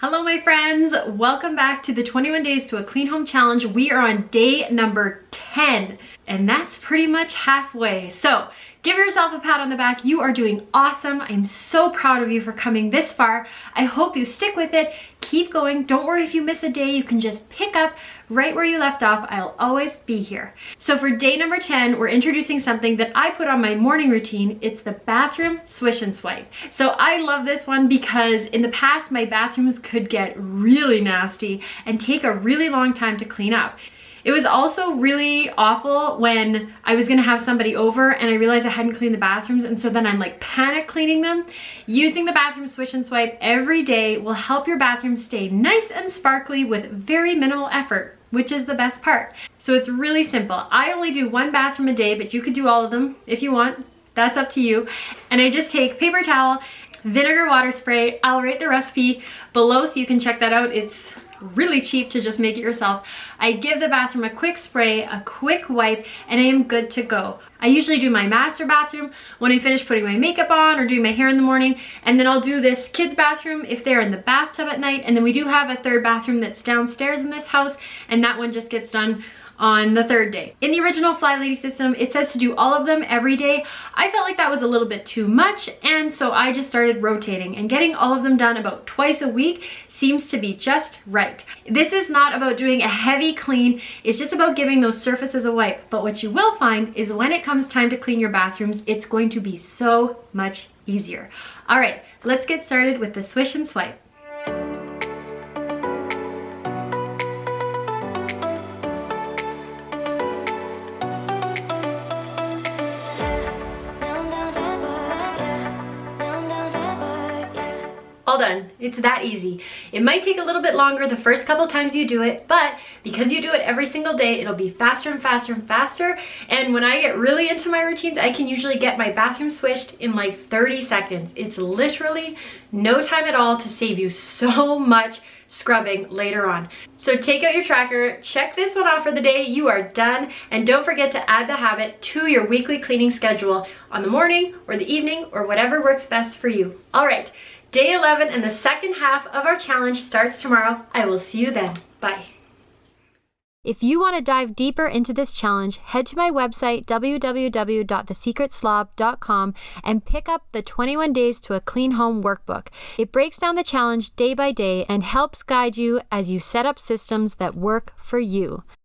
Hello my friends, welcome back to the 21 Days to a Clean Home Challenge. We are on day number 10 and that's pretty much halfway. So give yourself a pat on the back. You are doing awesome. I'm so proud of you for coming this far. I hope you stick with it. Keep going. Don't worry if you miss a day. You can just pick up right where you left off. I'll always be here. So for day number 10, we're introducing something that I put on my morning routine. It's the bathroom swish and swipe. So I love this one because in the past, my bathrooms could get really nasty and take a really long time to clean up. It was also really awful when I was gonna have somebody over and I realized I hadn't cleaned the bathrooms, and so then I'm like panic cleaning them. Using the bathroom swish and swipe every day will help your bathroom stay nice and sparkly with very minimal effort, which is the best part. So it's really simple. I only do one bathroom a day, but you could do all of them if you want. That's up to you. And I just take paper towel, vinegar water spray. I'll rate the recipe below so you can check that out. It's really cheap to just make it yourself. I give the bathroom a quick spray, a quick wipe, and I am good to go. I usually do my master bathroom when I finish putting my makeup on or doing my hair in the morning, and then I'll do this kids bathroom if they're in the bathtub at night, and then we do have a third bathroom that's downstairs in this house, and that one just gets done on the third day. In the original Fly Lady system, it says to do all of them every day. I felt like that was a little bit too much, and so I just started rotating, and getting all of them done about twice a week seems to be just right. This is not about doing a heavy clean, it's just about giving those surfaces a wipe. But what you will find is when it comes time to clean your bathrooms, it's going to be so much easier. All right, let's get started with the swish and swipe. All done. It's that easy. It might take a little bit longer the first couple times you do it, but because you do it every single day, it'll be faster and faster and faster. And when I get really into my routines, I can usually get my bathroom swished in like 30 seconds. It's literally no time at all to save you so much scrubbing later on. So take out your tracker, check this one off for the day, you are done, and don't forget to add the habit to your weekly cleaning schedule on the morning or the evening or whatever works best for you. All right. Day 11 and the second half of our challenge starts tomorrow. I will see you then. Bye. If you want to dive deeper into this challenge, head to my website, www.thesecretslob.com, and pick up the 21 Days to a Clean Home workbook. It breaks down the challenge day by day and helps guide you as you set up systems that work for you.